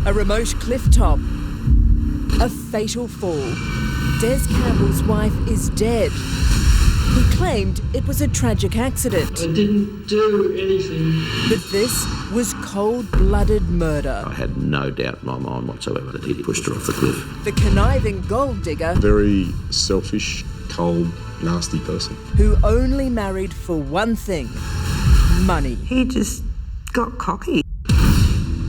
A remote cliff top. A fatal fall. Dez Campbell's wife is dead. He claimed it was a tragic accident. I didn't do anything. But this was cold-blooded murder. I had no doubt in my mind whatsoever that he pushed her off the cliff. The conniving gold digger, Very selfish, cold, nasty person. who only married for one thing, money. He just got cocky.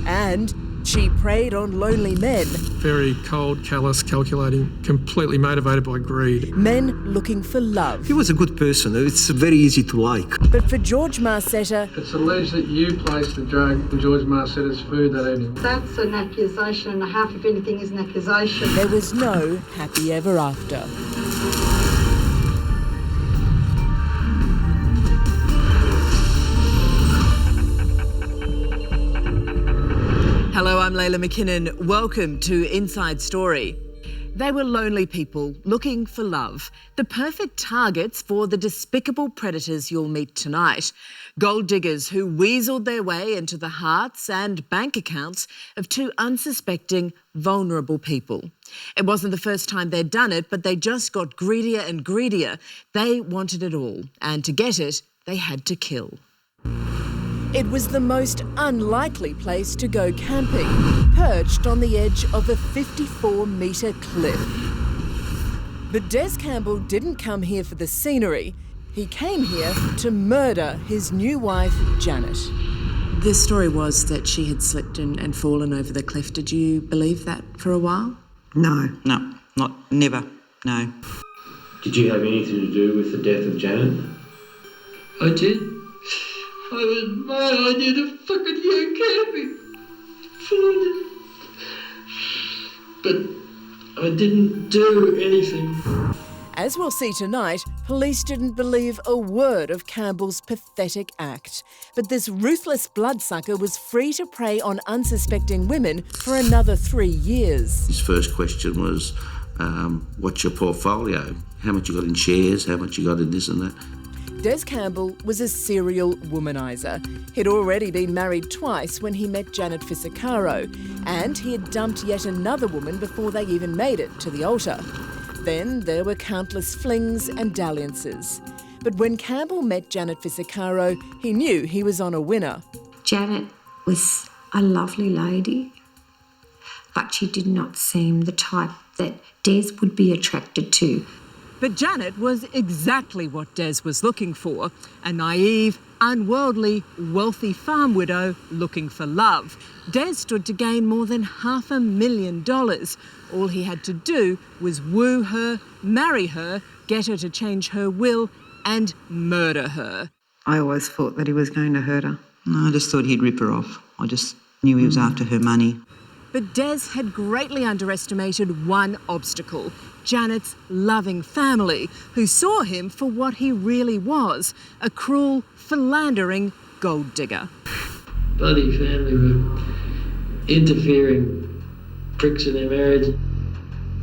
And she preyed on lonely men. Very cold, callous, calculating, completely motivated by greed. Men looking for love. He was a good person. It's very easy to like. But for George Marcetta, It's alleged that you placed the drug in George Marcetta's food that evening. That's an accusation and a half, if anything, is an accusation. there was no happy ever after. Hello, I'm Layla McKinnon. Welcome to Inside Story. They were lonely people looking for love, the perfect targets for the despicable predators you'll meet tonight. Gold diggers who weaseled their way into the hearts and bank accounts of two unsuspecting, vulnerable people. It wasn't the first time they'd done it, but they just got greedier and greedier. They wanted it all, and to get it, they had to kill. It was the most unlikely place to go camping, perched on the edge of a 54-metre cliff. But Dez Campbell didn't come here for the scenery. He came here to murder his new wife, Janet. The story was that she had slipped and fallen over the cliff. Did you believe that for a while? No. No, never, no. Did you have anything to do with the death of Janet? I did. It was my idea to fucking go camping. But I didn't do anything. As we'll see tonight, police didn't believe a word of Campbell's pathetic act. But this ruthless bloodsucker was free to prey on unsuspecting women for another 3 years. His first question was, what's your portfolio? How much you got in shares? How much you got in this and that? Dez Campbell was a serial womaniser. He'd already been married twice when he met Janet Fisicaro, and he had dumped yet another woman before they even made it to the altar. Then there were countless flings and dalliances. But when Campbell met Janet Fisicaro, he knew he was on a winner. Janet was a lovely lady, but she did not seem the type that Dez would be attracted to. But Janet was exactly what Dez was looking for, a naive, unworldly, wealthy farm widow looking for love. Dez stood to gain more than $500,000. All he had to do was woo her, marry her, get her to change her will and murder her. I always thought that he was going to hurt her. No, I just thought he'd rip her off. I just knew he was after her money. But Dez had greatly underestimated one obstacle, Janet's loving family, who saw him for what he really was, a cruel, philandering gold digger. Bloody family were interfering pricks in their marriage.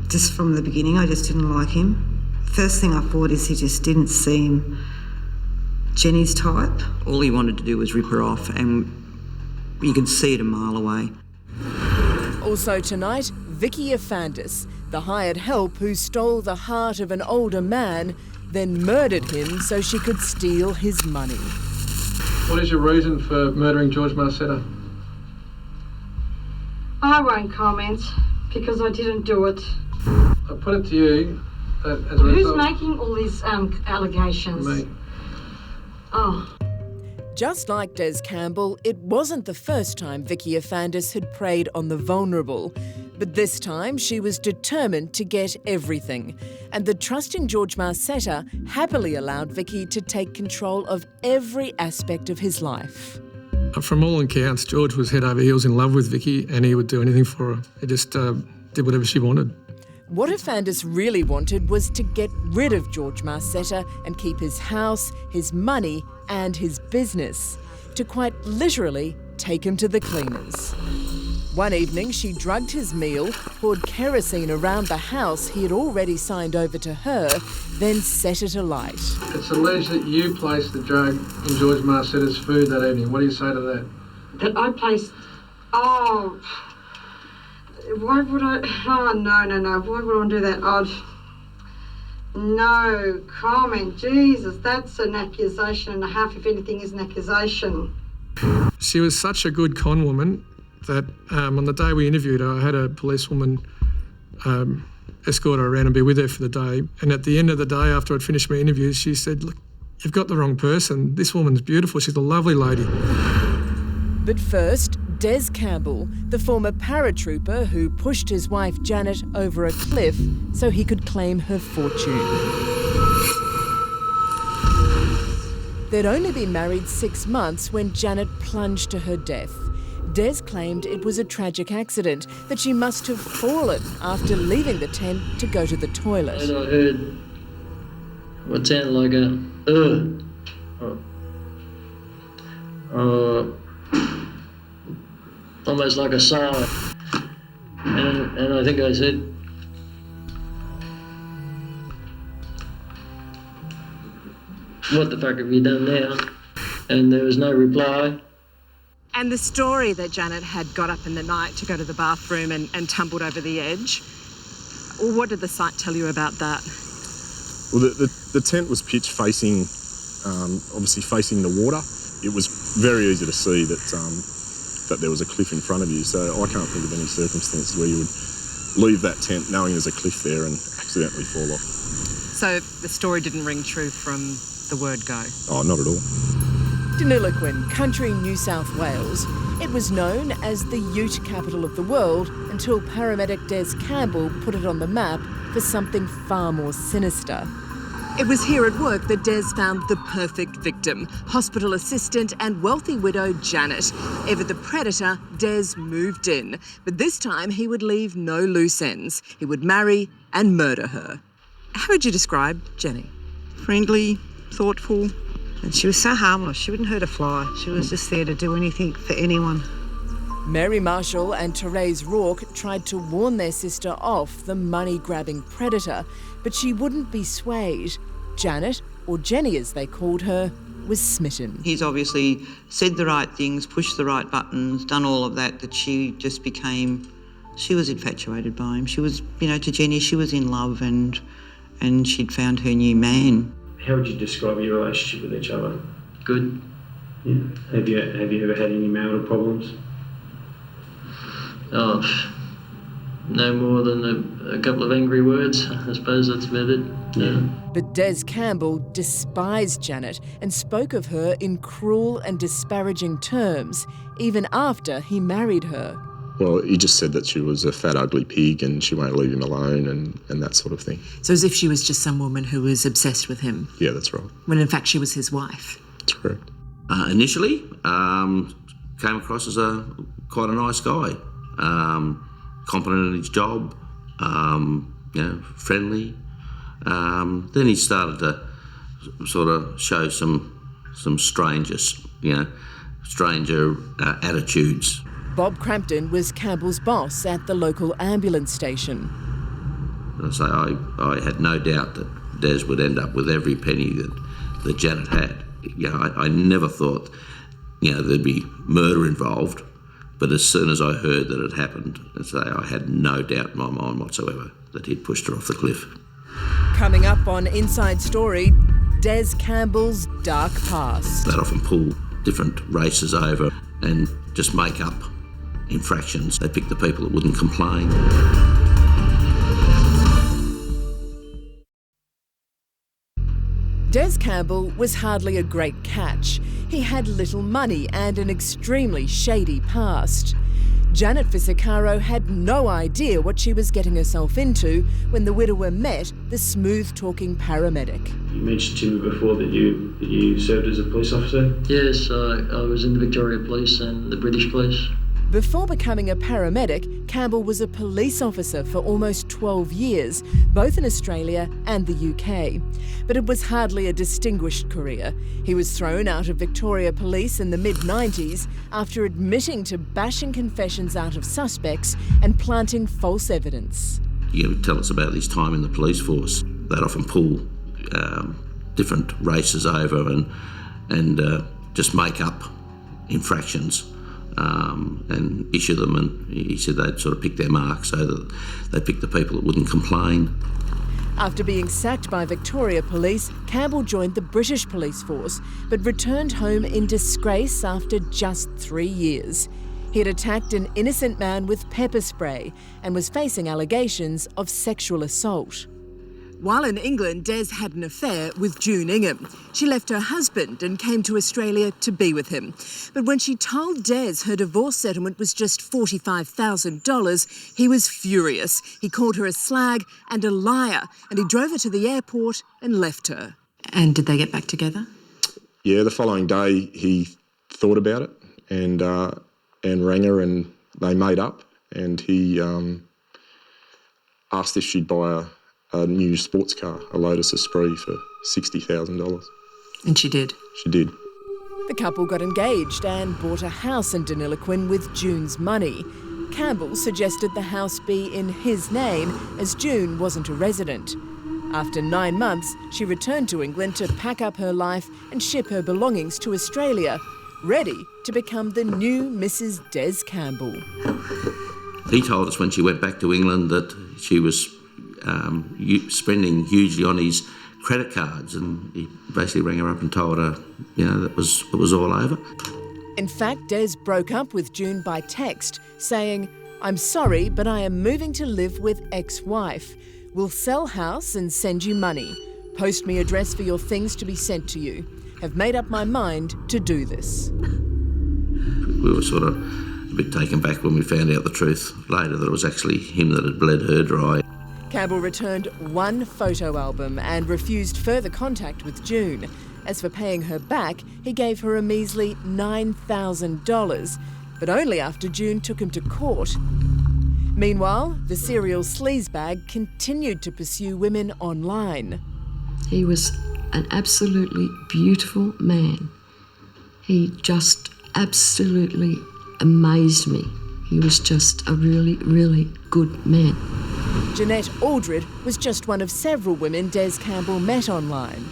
Just from the beginning, I just didn't like him. First thing I thought is he just didn't seem Jenny's type. All he wanted to do was rip her off, and you could see it a mile away. Also tonight, Vicki Afandis, the hired help who stole the heart of an older man, then murdered him so she could steal his money. What is your reason for murdering George Marcetta? I won't comment because I didn't do it. I put it to you that as a Who's result... making all these allegations? Me. Oh. Just like Dez Campbell, it wasn't the first time Vicki Afandis had preyed on the vulnerable. But this time, she was determined to get everything. And the trusting George Marcetta happily allowed Vicki to take control of every aspect of his life. From all accounts, George was head over heels in love with Vicki, and he would do anything for her. He just did whatever she wanted. What Afandis really wanted was to get rid of George Marcetta and keep his house, his money and his business. To quite literally take him to the cleaners. One evening, she drugged his meal, poured kerosene around the house he had already signed over to her, then set it alight. It's alleged that you placed the drug in George Marcetta's food that evening. What do you say to that? That I placed... Oh... Why would I? Oh, no. Why would I do that? No comment. Jesus, that's an accusation and a half, if anything is an accusation. She was such a good con woman that on the day we interviewed her, I had a policewoman escort her around and be with her for the day. And at the end of the day, after I'd finished my interview, she said, "Look, you've got the wrong person. This woman's beautiful. She's a lovely lady." But first, Dez Campbell, the former paratrooper who pushed his wife Janet over a cliff so he could claim her fortune. They'd only been married 6 months when Janet plunged to her death. Dez claimed it was a tragic accident, that she must have fallen after leaving the tent to go to the toilet. And I heard what sounded like almost like a sigh. And I think I said, "What the fuck have you done now?" And there was no reply. And the story that Janet had got up in the night to go to the bathroom and tumbled over the edge, what did the site tell you about that? Well, the tent was pitched facing, obviously facing the water. It was very easy to see that there was a cliff in front of you, so I can't think of any circumstance where you would leave that tent knowing there's a cliff there and accidentally fall off. So the story didn't ring true from the word go? Oh, not at all. Deniliquin, country New South Wales. It was known as the ute capital of the world until paramedic Dez Campbell put it on the map for something far more sinister. It was here at work that Dez found the perfect victim, hospital assistant and wealthy widow Janet. Ever the predator, Dez moved in. But this time he would leave no loose ends. He would marry and murder her. How would you describe Jenny? Friendly, thoughtful. And she was so harmless. She wouldn't hurt a fly. She was just there to do anything for anyone. Mary Marshall and Therese Rourke tried to warn their sister off the money-grabbing predator, but she wouldn't be swayed. Janet, or Jenny as they called her, was smitten. He's obviously said the right things, pushed the right buttons, done all of that she just became... She was infatuated by him. She was, to Jenny, she was in love and she'd found her new man. How would you describe your relationship with each other? Good. Yeah. Have you ever had any marital problems? Oh, no more than a couple of angry words. I suppose that's about it. Yeah. But Dez Campbell despised Janet and spoke of her in cruel and disparaging terms, even after he married her. Well, he just said that she was a fat, ugly pig and she won't leave him alone and that sort of thing. So as if she was just some woman who was obsessed with him? Yeah, that's right. When in fact she was his wife? That's correct. Initially, came across as quite a nice guy. Competent in his job, friendly. Then he started to sort of show some stranger attitudes. Bob Crampton was Campbell's boss at the local ambulance station. And I had no doubt that Dez would end up with every penny that Janet had. I never thought, there'd be murder involved. But as soon as I heard that it happened, I had no doubt in my mind whatsoever that he'd pushed her off the cliff. Coming up on Inside Story, Dez Campbell's dark past. They'd often pull different races over and just make up infractions. They picked the people that wouldn't complain. Dez Campbell was hardly a great catch. He had little money and an extremely shady past. Janet Fisicaro had no idea what she was getting herself into when the widower met the smooth-talking paramedic. You mentioned to me before that you served as a police officer? Yes, I was in the Victoria Police and the British Police. Before becoming a paramedic, Campbell was a police officer for almost 12 years, both in Australia and the UK. But it was hardly a distinguished career. He was thrown out of Victoria Police in the mid-90s after admitting to bashing confessions out of suspects and planting false evidence. Tell us about his time in the police force. They'd often pull different races over and just make up infractions. and issue them, and he said they'd sort of pick their mark so that they picked the people that wouldn't complain. After being sacked by Victoria Police, Campbell joined the British police force, but returned home in disgrace after just 3 years. He had attacked an innocent man with pepper spray and was facing allegations of sexual assault. While in England, Dez had an affair with June Ingham. She left her husband and came to Australia to be with him. But when she told Dez her divorce settlement was just $45,000, he was furious. He called her a slag and a liar, and he drove her to the airport and left her. And did they get back together? Yeah, the following day he thought about it and rang her, and they made up, and he asked if she'd buy a new sports car, a Lotus Esprit, for $60,000. And she did? She did. The couple got engaged and bought a house in Deniliquin with June's money. Campbell suggested the house be in his name as June wasn't a resident. After 9 months, she returned to England to pack up her life and ship her belongings to Australia, ready to become the new Mrs. Dez Campbell. He told us when she went back to England that she was spending hugely on his credit cards, and he basically rang her up and told her, that it was all over. In fact, Dez broke up with June by text, saying, "I'm sorry, but I am moving to live with ex-wife. We'll sell house and send you money. Post me address for your things to be sent to you. Have made up my mind to do this." We were sort of a bit taken back when we found out the truth later, that it was actually him that had bled her dry. Campbell returned one photo album and refused further contact with June. As for paying her back, he gave her a measly $9,000, but only after June took him to court. Meanwhile, the serial sleazebag continued to pursue women online. He was an absolutely beautiful man. He just absolutely amazed me. He was just a really, really good man. Jeanette Aldred was just one of several women Dez Campbell met online.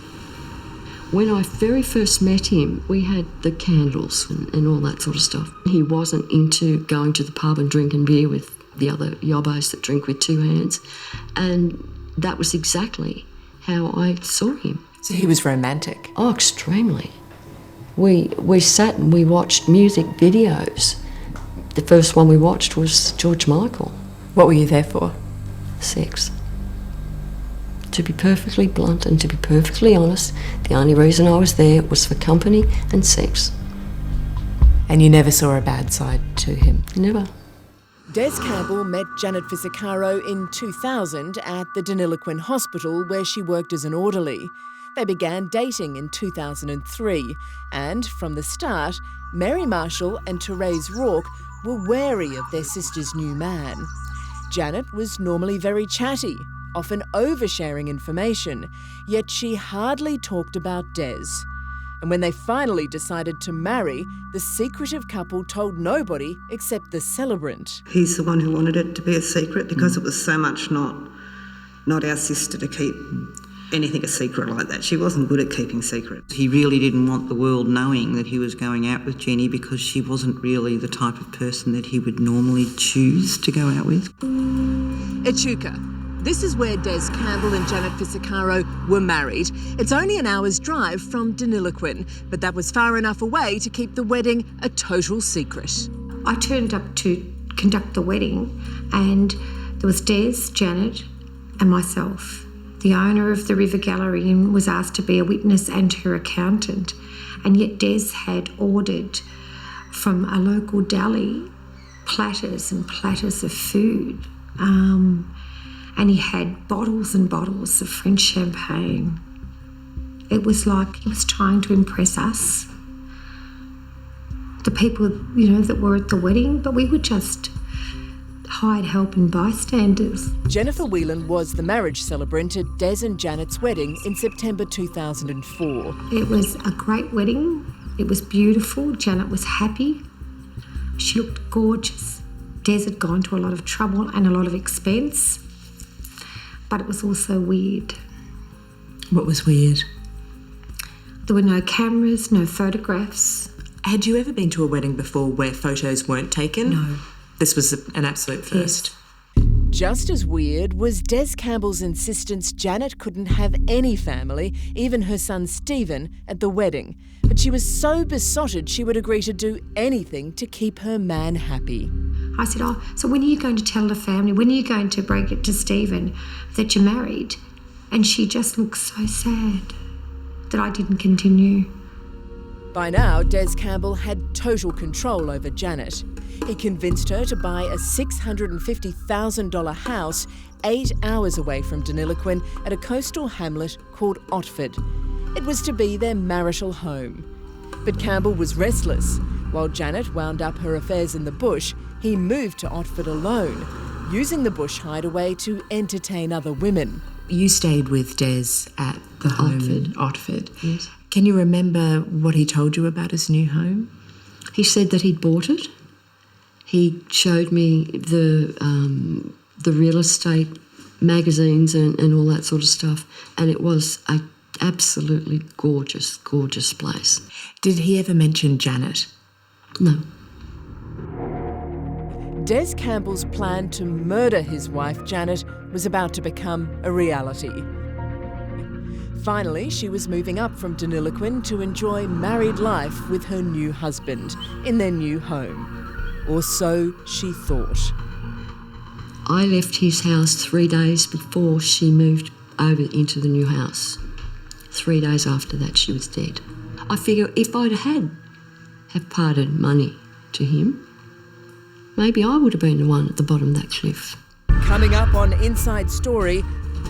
When I very first met him, we had the candles and all that sort of stuff. He wasn't into going to the pub and drinking beer with the other yobbos that drink with two hands, and that was exactly how I saw him. So he was romantic? Oh, extremely. We sat and we watched music videos. The first one we watched was George Michael. What were you there for? Sex. To be perfectly blunt and to be perfectly honest, the only reason I was there was for company and sex. And you never saw a bad side to him? Never. Dez Campbell met Janet Fisicaro in 2000 at the Deniliquin Hospital, where she worked as an orderly. They began dating in 2003, and from the start, Mary Marshall and Therese Rourke were wary of their sister's new man. Janet was normally very chatty, often oversharing information, yet she hardly talked about Dez. And when they finally decided to marry, the secretive couple told nobody except the celebrant. He's the one who wanted it to be a secret because it was so much not our sister to keep anything a secret like that. She wasn't good at keeping secrets. He really didn't want the world knowing that he was going out with Jenny because she wasn't really the type of person that he would normally choose to go out with. Echuca. This is where Dez Campbell and Janet Fisicaro were married. It's only an hour's drive from Deniliquin, but that was far enough away to keep the wedding a total secret. I turned up to conduct the wedding, and there was Dez, Janet and myself. The owner of the River Gallery Inn was asked to be a witness and her accountant, and yet Dez had ordered from a local deli platters and platters of food, and he had bottles and bottles of French champagne. It was like he was trying to impress us, the people, that were at the wedding, but we were just hired help and bystanders. Jennifer Whelan was the marriage celebrant at Dez and Janet's wedding in September 2004. It was a great wedding. It was beautiful. Janet was happy. She looked gorgeous. Dez had gone to a lot of trouble and a lot of expense, but it was also weird. What was weird? There were no cameras, no photographs. Had you ever been to a wedding before where photos weren't taken? No. This was an absolute first. Just as weird was Dez Campbell's insistence Janet couldn't have any family, even her son Stephen, at the wedding. But she was so besotted she would agree to do anything to keep her man happy. I said, oh, so when are you going to tell the family, when are you going to break it to Stephen that you're married? And she just looked so sad that I didn't continue. By now, Dez Campbell had total control over Janet. He convinced her to buy a $650,000 house 8 hours away from Deniliquin at a coastal hamlet called Otford. It was to be their marital home. But Campbell was restless. While Janet wound up her affairs in the bush, he moved to Otford alone, using the bush hideaway to entertain other women. You stayed with Dez at the home in Otford. Yes. Can you remember what he told you about his new home? He said that he'd bought it. He showed me the real estate magazines and all that sort of stuff, and it was a absolutely gorgeous, gorgeous place. Did he ever mention Janet? No. Dez Campbell's plan to murder his wife Janet was about to become a reality. Finally, she was moving up from Deniliquin to enjoy married life with her new husband in their new home. Or so she thought. I left his house 3 days before she moved over into the new house. 3 days after that, she was dead. I figure if I'd have parted money to him, maybe I would have been the one at the bottom of that cliff. Coming up on Inside Story,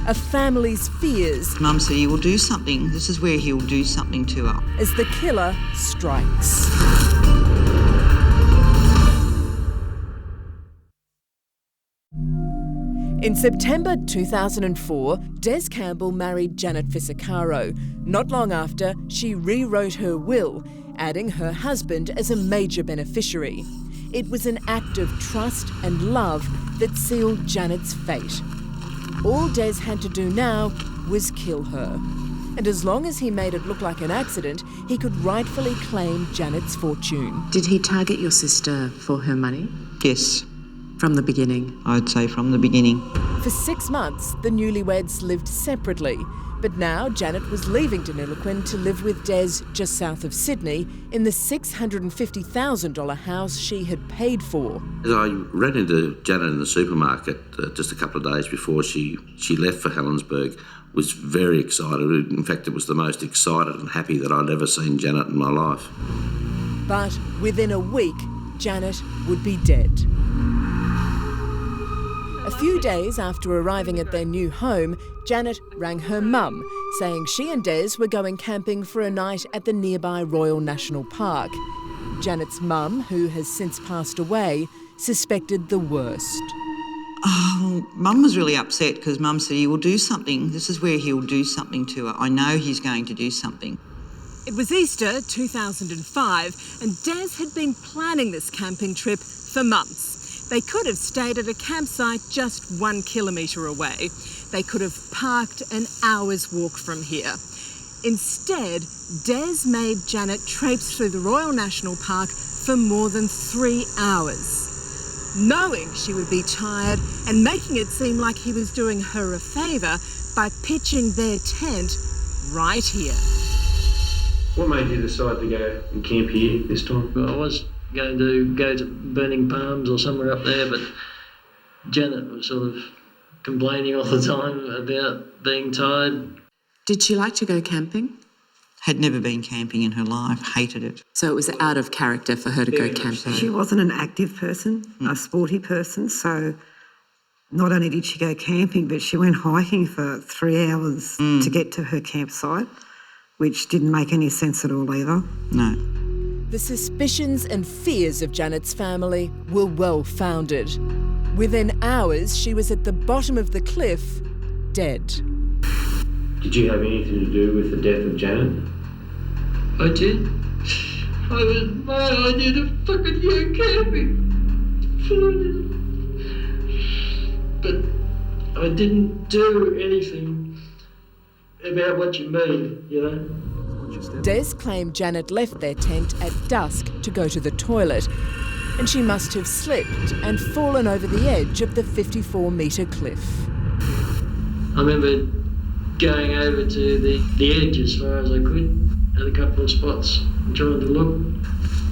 a family's fears. Mum said he will do something. This is where he'll do something to her. As the killer strikes. In September 2004, Dez Campbell married Janet Fisicaro. Not long after, she rewrote her will, adding her husband as a major beneficiary. It was an act of trust and love that sealed Janet's fate. All Dez had to do now was kill her. And as long as he made it look like an accident, he could rightfully claim Janet's fortune. Did he target your sister for her money? Yes. From the beginning? I'd say from the beginning. For 6 months, the newlyweds lived separately. But now Janet was leaving Deniliquin to live with Dez just south of Sydney in the $650,000 house she had paid for. As I ran into Janet in the supermarket just a couple of days before she left for Helensburgh, was very excited. In fact, it was the most excited and happy that I'd ever seen Janet in my life. But within a week, Janet would be dead. A few days after arriving at their new home, Janet rang her mum, saying she and Dez were going camping for a night at the nearby Royal National Park. Janet's mum, who has since passed away, suspected the worst. Oh, Mum was really upset because Mum said he will do something. This is where he'll do something to her. I know he's going to do something. It was Easter 2005 and Dez had been planning this camping trip for months. They could have stayed at a campsite just 1 kilometre away. They could have parked an hour's walk from here. Instead, Dez made Janet traipse through the Royal National Park for more than 3 hours, knowing she would be tired and making it seem like he was doing her a favour by pitching their tent right here. What made you decide to go and camp here this time? Well, I was going to go to Burning Palms or somewhere up there, but Janet was sort of complaining all the time about being tired. Did she like to go camping? Had never been camping in her life, hated it. So it was out of character for her to go camping? She wasn't an active person, a sporty person, so not only did she go camping, but she went hiking for 3 hours to get to her campsite, which didn't make any sense at all either. No. The suspicions and fears of Janet's family were well founded. Within hours, she was at the bottom of the cliff, dead. Did you have anything to do with the death of Janet? I did. I was my idea to fucking go camping. But I didn't do anything about what you mean, you know? Dez claimed Janet left their tent at dusk to go to the toilet, and she must have slipped and fallen over the edge of the 54-metre cliff. I remember going over to the edge as far as I could at a couple of spots and trying to look,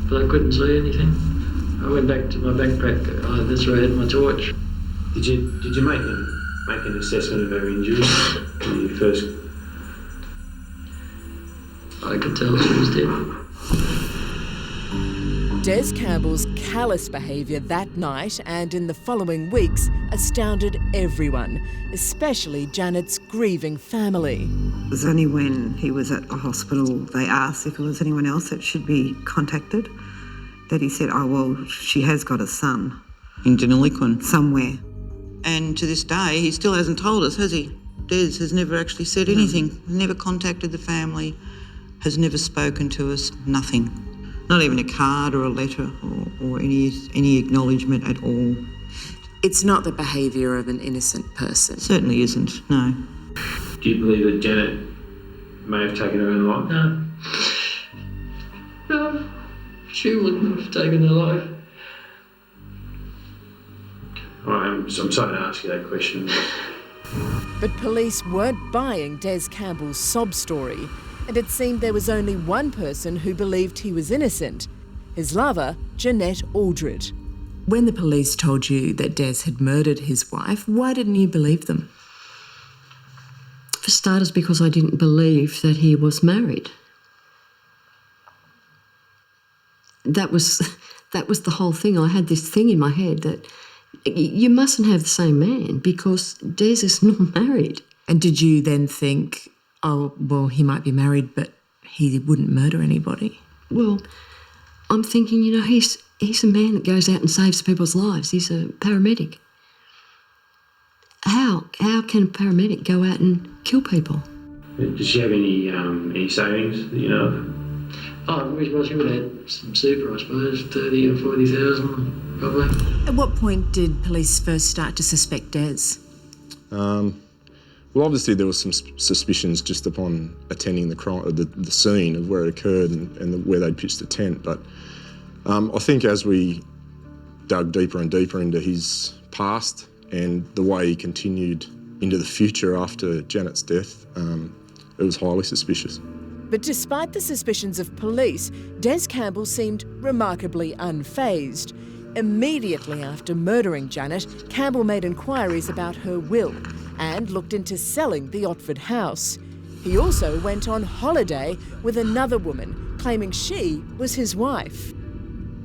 but I couldn't see anything. I went back to my backpack. That's where I had my torch. Did you make an assessment of her injuries when you first? I could tell she was dead. Dez Campbell's callous behaviour that night and in the following weeks astounded everyone, especially Janet's grieving family. It was only when he was at the hospital they asked if there was anyone else that should be contacted that he said, oh, well, she has got a son. In Deniliquin. Somewhere. And to this day, he still hasn't told us, has he? Des has never actually said anything, never contacted the family, has never spoken to us, nothing. Not even a card or a letter or any acknowledgement at all. It's not the behaviour of an innocent person. Certainly isn't, no. Do you believe that Janet may have taken her own life? No, she wouldn't have taken her life. I'm sorry to ask you that question. But police weren't buying Dez Campbell's sob story, and it seemed there was only one person who believed he was innocent, his lover, Jeanette Aldred. When the police told you that Dez had murdered his wife, why didn't you believe them? For starters, because I didn't believe that he was married. That was the whole thing. I had this thing in my head that you mustn't have the same man because Dez is not married. And did you then think, oh, well, he might be married, but he wouldn't murder anybody? Well, I'm thinking, he's a man that goes out and saves people's lives. He's a paramedic. How can a paramedic go out and kill people? Does she have any savings that you know of? Oh, well, she would have had some super, I suppose, 30 or 40,000, probably. At what point did police first start to suspect Dez? Well, obviously there was some suspicions just upon attending the scene of where it occurred and where they'd pitched the tent. But I think as we dug deeper and deeper into his past and the way he continued into the future after Janet's death, it was highly suspicious. But despite the suspicions of police, Dez Campbell seemed remarkably unfazed. Immediately after murdering Janet, Campbell made inquiries about her will and looked into selling the Otford house. He also went on holiday with another woman, claiming she was his wife.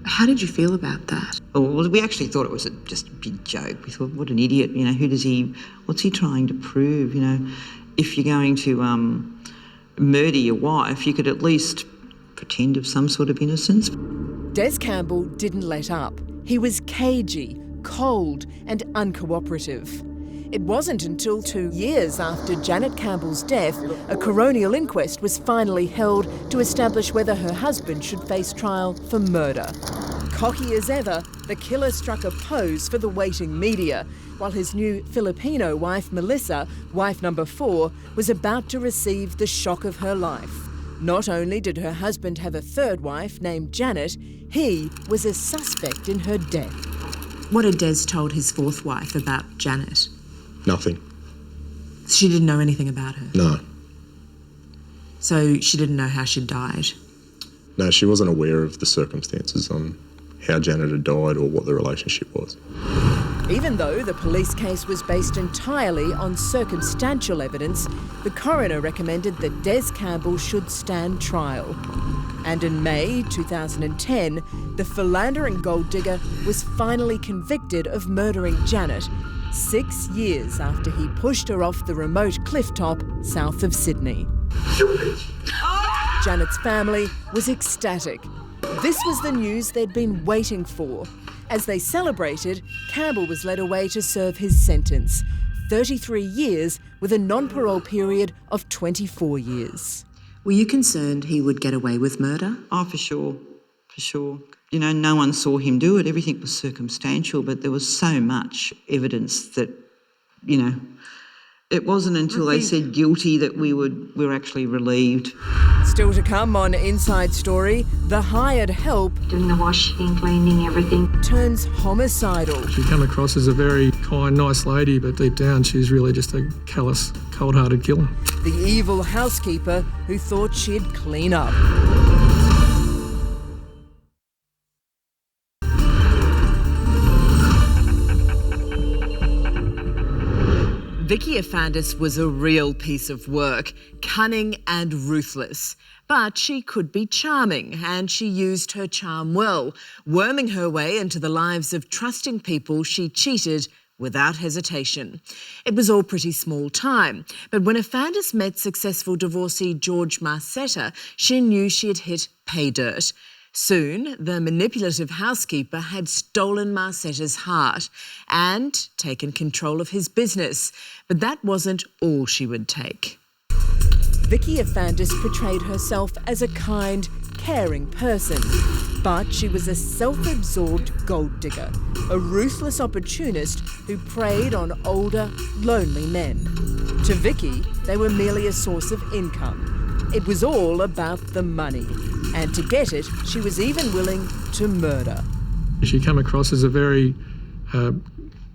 How did you feel about that? Oh, well, we actually thought it was just a big joke. We thought, what an idiot, what's he trying to prove, If you're going to murder your wife, you could at least pretend of some sort of innocence. Dez Campbell didn't let up. He was cagey, cold and uncooperative. It wasn't until 2 years after Janet Campbell's death, a coronial inquest was finally held to establish whether her husband should face trial for murder. Cocky as ever, the killer struck a pose for the waiting media, while his new Filipino wife, Melissa, wife number 4, was about to receive the shock of her life. Not only did her husband have a third wife named Janet, he was a suspect in her death. What had Dez told his fourth wife about Janet? Nothing. She didn't know anything about her? No. So she didn't know how she died? No, she wasn't aware of the circumstances on how Janet had died or what the relationship was. Even though the police case was based entirely on circumstantial evidence, the coroner recommended that Dez Campbell should stand trial. And in May 2010, the philandering gold digger was finally convicted of murdering Janet 6 years after he pushed her off the remote cliff top south of Sydney. Janet's family was ecstatic. This was the news they'd been waiting for. As they celebrated, Campbell was led away to serve his sentence, 33 years with a non-parole period of 24 years. Were you concerned he would get away with murder? Oh, for sure. No one saw him do it. Everything was circumstantial, but there was so much evidence that, It wasn't until they said guilty that we were actually relieved. Still to come on Inside Story, the hired help Doing the washing, cleaning, everything. turns homicidal. She came across as a very kind, nice lady, but deep down she's really just a callous, cold-hearted killer. The evil housekeeper who thought she'd clean up. Vicki Afandis was a real piece of work, cunning and ruthless. But she could be charming, and she used her charm well, worming her way into the lives of trusting people she cheated without hesitation. It was all pretty small time, but when Afandis met successful divorcee George Marcetta, she knew she had hit pay dirt. Soon, the manipulative housekeeper had stolen Marcetta's heart and taken control of his business. But that wasn't all she would take. Vicki Afandis portrayed herself as a kind, caring person. But she was a self-absorbed gold digger, a ruthless opportunist who preyed on older, lonely men. To Vicki, they were merely a source of income. It was all about the money. And to get it, she was even willing to murder. She came across as a very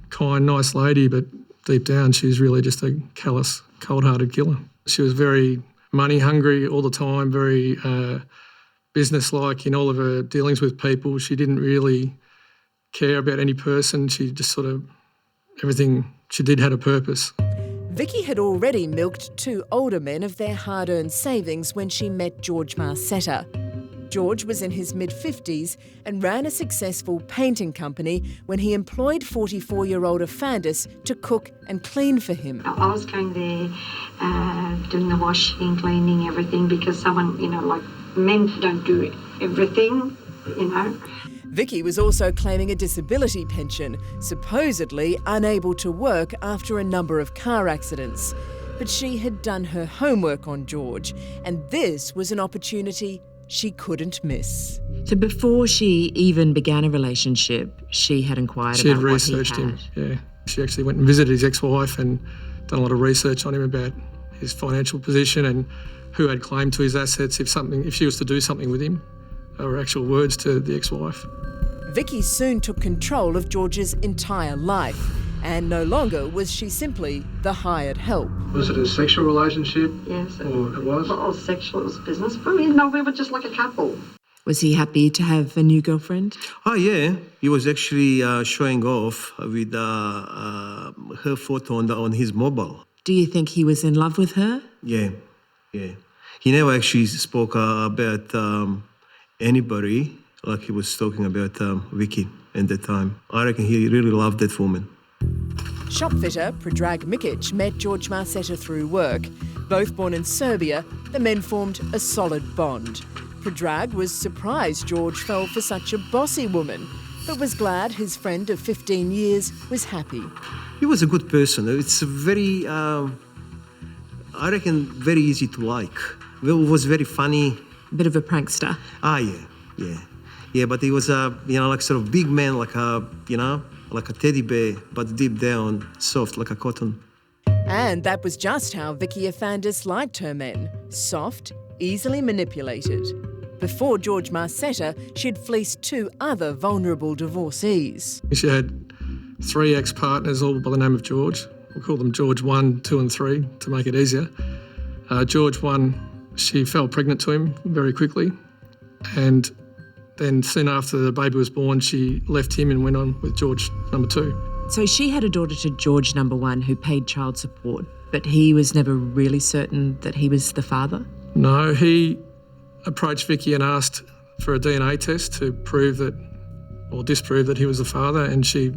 kind, nice lady, but deep down she's really just a callous, cold-hearted killer. She was very money-hungry all the time, very business-like in all of her dealings with people. She didn't really care about any person. She just sort of, everything she did had a purpose. Vicki had already milked two older men of their hard-earned savings when she met George Marcetta. George was in his mid-50s and ran a successful painting company when he employed 44-year-old Afandis to cook and clean for him. I was going there doing the washing, cleaning, everything, because someone, like men don't do everything, Vicki was also claiming a disability pension, supposedly unable to work after a number of car accidents. But she had done her homework on George, and this was an opportunity she couldn't miss. So before she even began a relationship, she had inquired She had about researched what he him, had. yeah. She actually went and visited his ex-wife and done a lot of research on him about his financial position and who had claim to his assets if she was to do something with him. They were actual words to the ex-wife. Vicki soon took control of George's entire life, and no longer was she simply the hired help. Was it a sexual relationship? Yes. Or it was? Well, it was sexual, it was business. But we were just like a couple. Was he happy to have a new girlfriend? Oh, yeah. He was actually showing off with her photo on his mobile. Do you think he was in love with her? Yeah. He never actually spoke about anybody like he was talking about Vicki at the time. I reckon he really loved that woman. Shopfitter Predrag Mikic met George Marcetta through work. Both born in Serbia, the men formed a solid bond. Predrag was surprised George fell for such a bossy woman, but was glad his friend of 15 years was happy. He was a good person. It's very, I reckon, very easy to like. It was very funny. A bit of a prankster. Yeah, but he was like sort of big man, like a teddy bear, but deep down soft like a cotton. And that was just how Vicki Afandis liked her men. Soft, easily manipulated. Before George Marcetta, she'd fleeced two other vulnerable divorcees. She had 3 ex-partners, all by the name of George. We'll call them George 1, 2 and 3 to make it easier. George 1, she fell pregnant to him very quickly, and then soon after the baby was born, she left him and went on with George number 2. So she had a daughter to George number 1 who paid child support, but he was never really certain that he was the father? No, he approached Vicki and asked for a DNA test to prove that, or disprove that he was the father, and she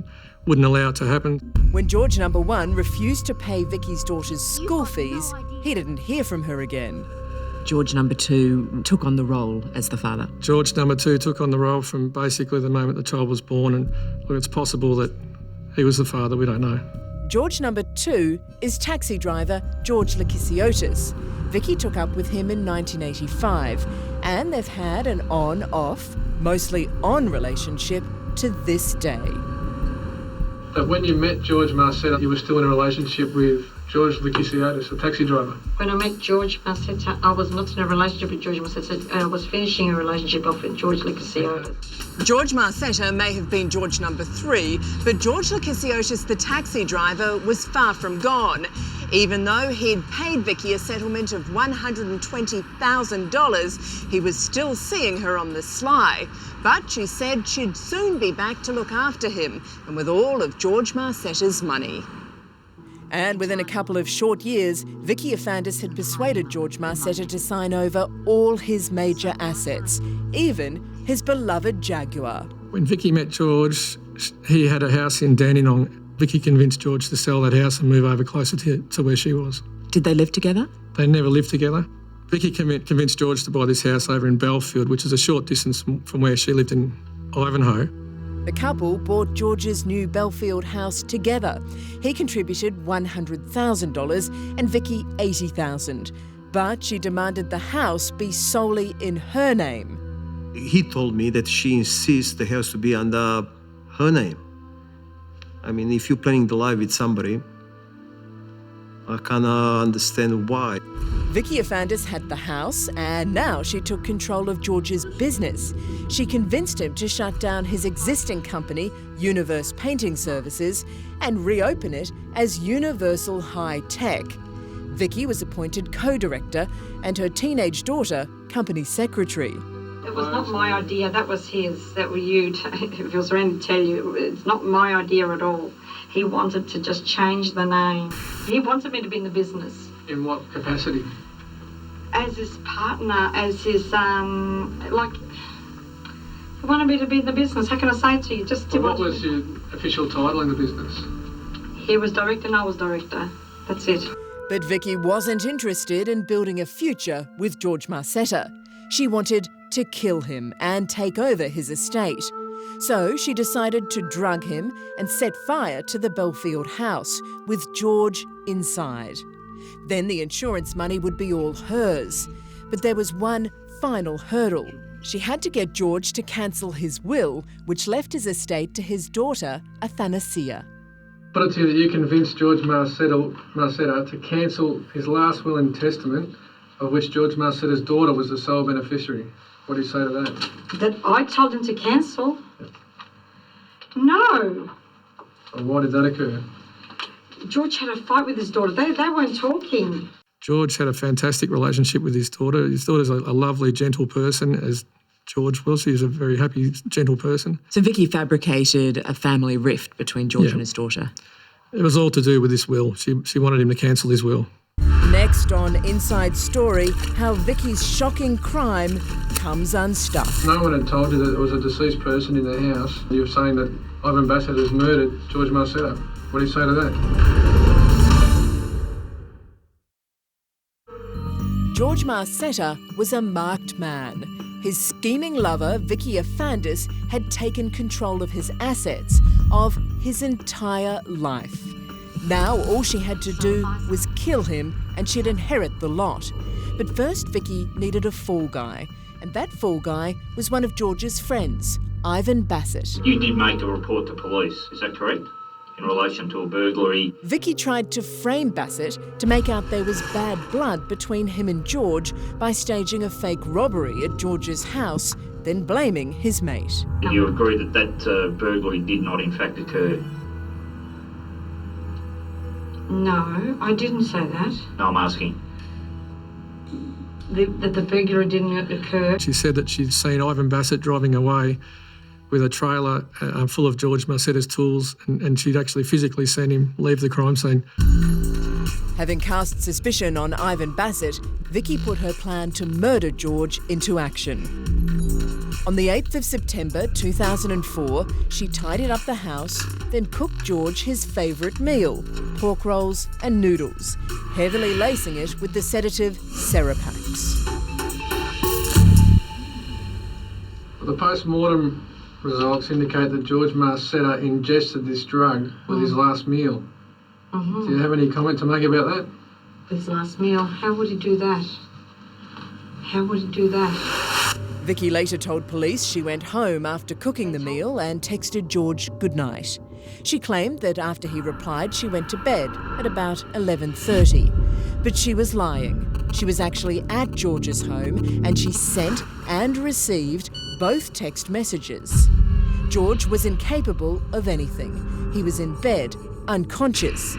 wouldn't allow it to happen. When George number 1 refused to pay Vicki's daughter's school fees, he didn't hear from her again. George number 2 took on the role as the father. George number 2 took on the role from basically the moment the child was born, and look, it's possible that he was the father, we don't know. George number 2 is taxi driver George Lakisiotis. Vicki took up with him in 1985, and they've had an on-off, mostly on relationship to this day. But when you met George Marcetta, you were still in a relationship with George Afandis, a taxi driver. When I met George Marcetta, I was not in a relationship with George Marcetta. I was finishing a relationship with George Afandis. George Marcetta may have been George number 3, but George Afandis, the taxi driver, was far from gone. Even though he'd paid Vicki a settlement of $120,000, he was still seeing her on the sly. But she said she'd soon be back to look after him, and with all of George Marcetta's money. And within a couple of short years, Vicki Afandis had persuaded George Marcetta to sign over all his major assets, even his beloved Jaguar. When Vicki met George, he had a house in Dandenong. Vicki convinced George to sell that house and move over closer to where she was. Did they live together? They never lived together. Vicki convinced George to buy this house over in Belfield, which is a short distance from where she lived in Ivanhoe. The couple bought George's new Belfield house together. He contributed $100,000 and Vicki $80,000. But she demanded the house be solely in her name. He told me that she insists the house to be under her name. I mean, if you're planning to live with somebody, I can't understand why. Vicki Afandis had the house, and now she took control of George's business. She convinced him to shut down his existing company, Universe Painting Services, and reopen it as Universal High Tech. Vicki was appointed co-director and her teenage daughter company secretary. It was not my idea, that was his. That were you, if he was around to tell you, it's not my idea at all. He wanted to just change the name. He wanted me to be in the business. In what capacity? As his partner, as his, he wanted me to be in the business. How can I say it to you? What was your official title in the business? He was director and I was director. That's it. But Vicki wasn't interested in building a future with George Marcetta. She wanted to kill him and take over his estate. So she decided to drug him and set fire to the Belfield house with George inside. Then the insurance money would be all hers. But there was one final hurdle. She had to get George to cancel his will, which left his estate to his daughter, Athanasia. Put it to you that you convinced George Marcetta to cancel his last will and testament, of which George Marcetta's daughter was the sole beneficiary. What do you say to that? That I told him to cancel? No. Well, why did that occur? George had a fight with his daughter. They weren't talking. George had a fantastic relationship with his daughter. His daughter's a lovely, gentle person, as George was. He was a very happy, gentle person. So Vicki fabricated a family rift between George and his daughter. It was all to do with this will. She wanted him to cancel his will. Next on Inside Story, how Vicki's shocking crime comes unstuck. No one had told you that there was a deceased person in the house. You're saying that Ivan Bassett has murdered George Marcetta. What do you say to that? George Marcetta was a marked man. His scheming lover, Vicki Afandis, had taken control of his assets, of his entire life. Now all she had to do was kill him and she'd inherit the lot. But first Vicki needed a fall guy, and that fall guy was one of George's friends, Ivan Bassett. You did make a report to police, is that correct? In relation to a burglary. Vicki tried to frame Bassett to make out there was bad blood between him and George by staging a fake robbery at George's house, then blaming his mate. You agree that burglary did not in fact occur? No, I didn't say that. No, I'm asking. That the burglary didn't occur. She said that she'd seen Ivan Bassett driving away with a trailer full of George Marcetta's tools, and she'd actually physically seen him leave the crime scene. Having cast suspicion on Ivan Bassett, Vicki put her plan to murder George into action. On the 8th of September 2004, she tidied up the house, then cooked George his favourite meal, pork rolls and noodles, heavily lacing it with the sedative Serapax. The post-mortem results indicate that George Marcetta ingested this drug with his last meal. Mm-hmm. Do you have any comment to make about that? His last meal? How would he do that? How would he do that? Vicki later told police she went home after cooking the meal and texted George goodnight. She claimed that after he replied, she went to bed at about 11:30. But she was lying. She was actually at George's home and she sent and received both text messages. George was incapable of anything. He was in bed, unconscious.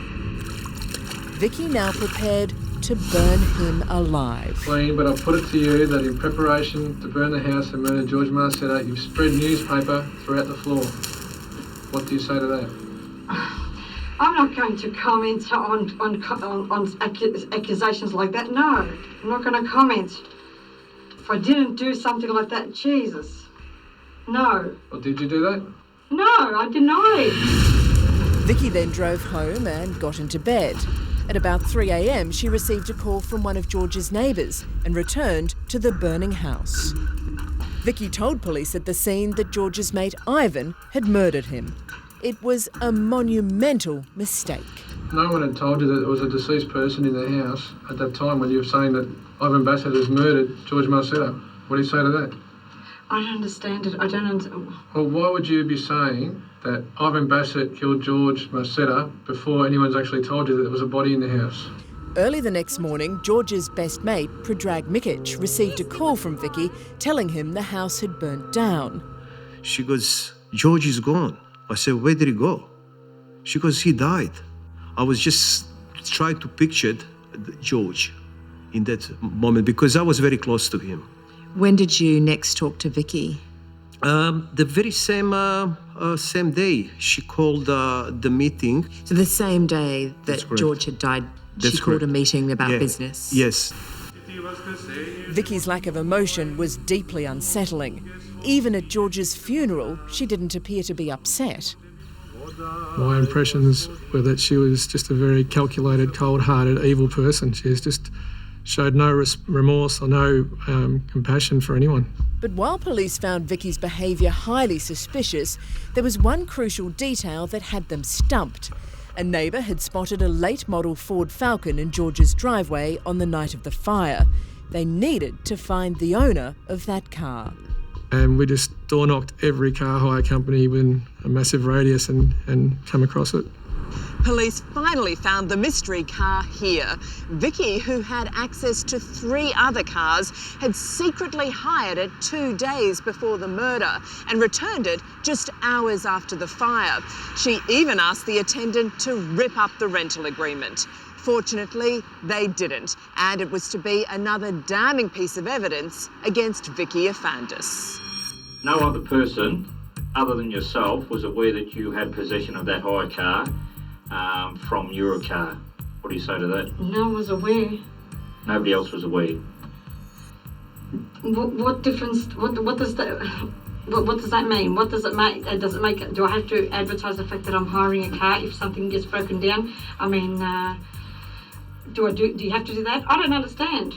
Vicki now prepared to burn him alive. Clean, but I'll put it to you that in preparation to burn the house and murder George Marcetta, you've spread newspaper throughout the floor. What do you say to that? I'm not going to comment on accusations like that. No, I'm not going to comment. If I didn't do something like that, Jesus. No. Well, did you do that? No, I deny. Vicki then drove home and got into bed. At about 3 a.m, she received a call from one of George's neighbours and returned to the burning house. Vicki told police at the scene that George's mate Ivan had murdered him. It was a monumental mistake. No one had told you that there was a deceased person in the house at that time when you were saying that Ivan Bassett has murdered George Marcetta. What do you say to that? I don't understand it. I don't understand. Well, why would you be saying that Ivan Bassett killed George Marcetta before anyone's actually told you that there was a body in the house? Early the next morning, George's best mate, Predrag Mikic, received a call from Vicki telling him the house had burnt down. She goes, George is gone. I said, where did he go? She goes, he died. I was just trying to picture George in that moment because I was very close to him. When did you next talk to Vicki? The very same day she called the meeting. So the same day that George had died, That's she called correct. a meeting about business? Yes. Vicki's lack of emotion was deeply unsettling. Even at George's funeral, she didn't appear to be upset. My impressions were that she was just a very calculated, cold-hearted, evil person. She just showed no remorse or no compassion for anyone. But while police found Vicki's behaviour highly suspicious, there was one crucial detail that had them stumped. A neighbour had spotted a late model Ford Falcon in George's driveway on the night of the fire. They needed to find the owner of that car. And we just door-knocked every car hire company within a massive radius and come across it. Police finally found the mystery car here. Vicki, who had access to 3 other cars, had secretly hired it 2 days before the murder and returned it just hours after the fire. She even asked the attendant to rip up the rental agreement. Fortunately, they didn't, and it was to be another damning piece of evidence against Vicki Afandis. No other person other than yourself was aware that you had possession of that hire car from your car. What do you say to that? No one was aware. Nobody else was aware. What difference? What does that? What does that mean? What does it make? Does it make? Do I have to advertise the fact that I'm hiring a car if something gets broken down? I mean, do you have to do that? I don't understand.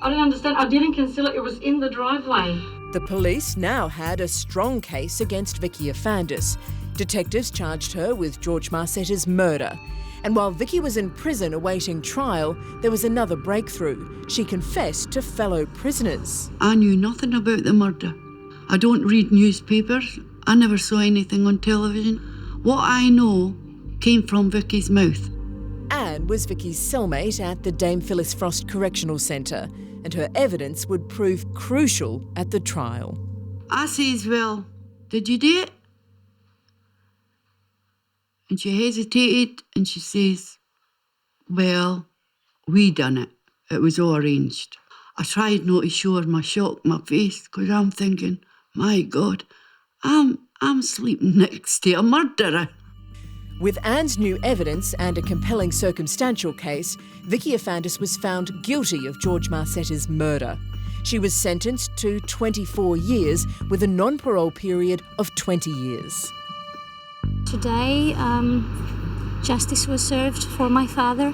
I don't understand. I didn't conceal it. It was in the driveway. The police now had a strong case against Vicki Afandis. Detectives charged her with George Marcetta's murder. And while Vicki was in prison awaiting trial, there was another breakthrough. She confessed to fellow prisoners. I knew nothing about the murder. I don't read newspapers. I never saw anything on television. What I know came from Vicki's mouth. Anne was Vicki's cellmate at the Dame Phyllis Frost Correctional Centre, and her evidence would prove crucial at the trial. I says, well, did you do it? And she hesitated and she says, well, we done it. It was all arranged. I tried not to show her my shock, my face, because I'm thinking, my God, I'm sleeping next to a murderer. With Anne's new evidence and a compelling circumstantial case, Vicki Afandis was found guilty of George Marcetta's murder. She was sentenced to 24 years with a non-parole period of 20 years. Today, justice was served for my father.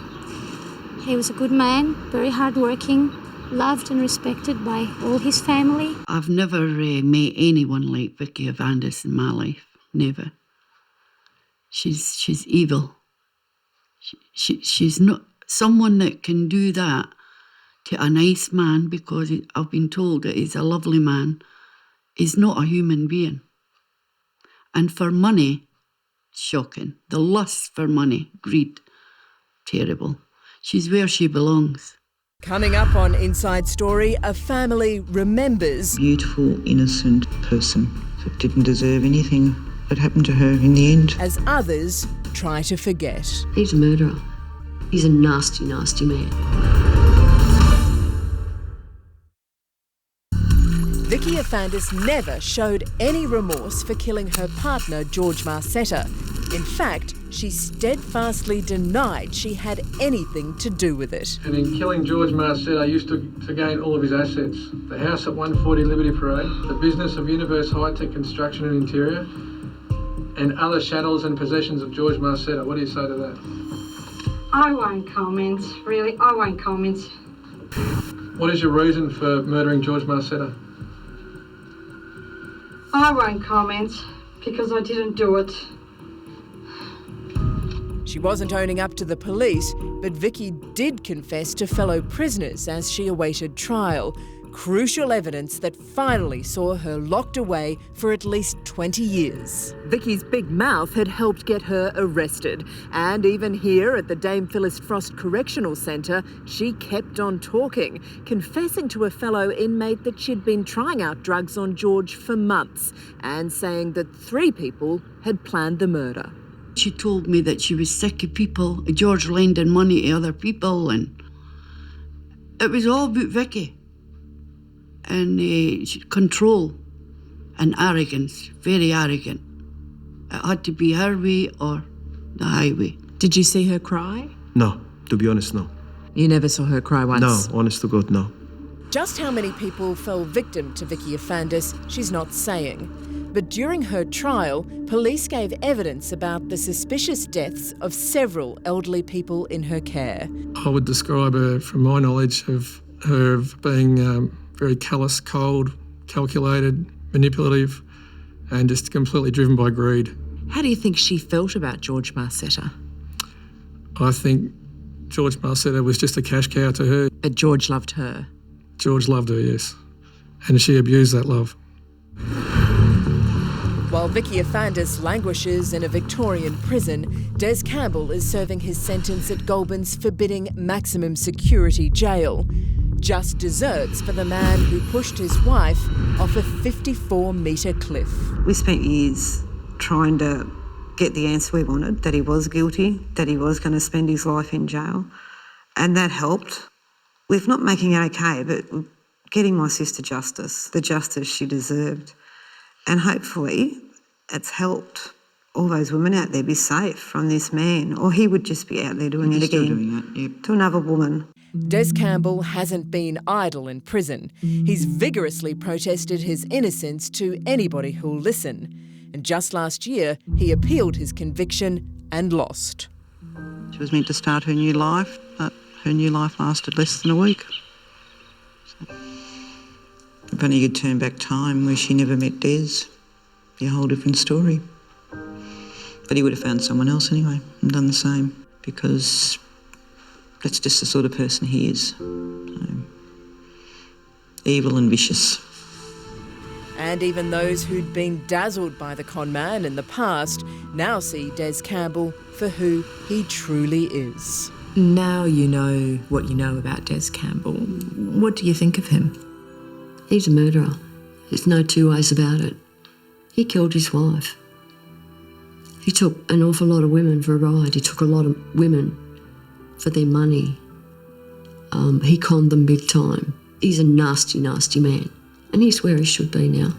He was a good man, very hardworking, loved and respected by all his family. I've never met anyone like Vicki Afandis in my life, never. She's evil. She's not someone that can do that to a nice man, because I've been told that he's a lovely man. He's not a human being. And for money, shocking. The lust for money, greed, terrible. She's where she belongs. Coming up on Inside Story, a family remembers... Beautiful, innocent person that didn't deserve anything that happened to her in the end. ...as others try to forget. He's a murderer. He's a nasty, nasty man. Vicki Afandis never showed any remorse for killing her partner, George Marcetta. In fact, she steadfastly denied she had anything to do with it. And in killing George Marcetta, I used to gain all of his assets. The house at 140 Liberty Parade, the business of Universe High-Tech Construction and Interior, and other chattels and possessions of George Marcetta. What do you say to that? I won't comment, really. I won't comment. What is your reason for murdering George Marcetta? I won't comment because I didn't do it. She wasn't owning up to the police, but Vicki did confess to fellow prisoners as she awaited trial. Crucial evidence that finally saw her locked away for at least 20 years. Vicki's big mouth had helped get her arrested. And even here at the Dame Phyllis Frost Correctional Centre, she kept on talking, confessing to a fellow inmate that she'd been trying out drugs on George for months and saying that 3 people had planned the murder. She told me that she was sick of people, George lending money to other people, and it was all about Vicki. And control and arrogance, very arrogant. It had to be her way or the highway. Did you see her cry? No, to be honest, no. You never saw her cry once? No, honest to God, no. Just how many people fell victim to Vicki Afandis, she's not saying. But during her trial, police gave evidence about the suspicious deaths of several elderly people in her care. I would describe her, from my knowledge of her, of being very callous, cold, calculated, manipulative, and just completely driven by greed. How do you think she felt about George Marcetta? I think George Marcetta was just a cash cow to her. But George loved her? George loved her, yes. And she abused that love. While Vicki Afandis languishes in a Victorian prison, Dez Campbell is serving his sentence at Goulburn's forbidding maximum security jail. Just desserts for the man who pushed his wife off a 54-metre cliff. We spent years trying to get the answer we wanted, that he was guilty, that he was going to spend his life in jail, and that helped with not making it okay, but getting my sister justice, the justice she deserved. And hopefully it's helped all those women out there be safe from this man, or he would just be out there doing it again to another woman. Dez Campbell hasn't been idle in prison. He's vigorously protested his innocence to anybody who'll listen. And just last year, he appealed his conviction and lost. She was meant to start her new life, but her new life lasted less than a week. So, if only you could turn back time where she never met Dez, be a whole different story. But he would have found someone else anyway and done the same, because that's just the sort of person he is. So, evil and vicious. And even those who'd been dazzled by the con man in the past now see Dez Campbell for who he truly is. Now you know what you know about Dez Campbell. What do you think of him? He's a murderer. There's no two ways about it. He killed his wife. He took an awful lot of women for a ride. He took a lot of women for their money. He conned them big time. He's a nasty, nasty man. And he's where he should be now.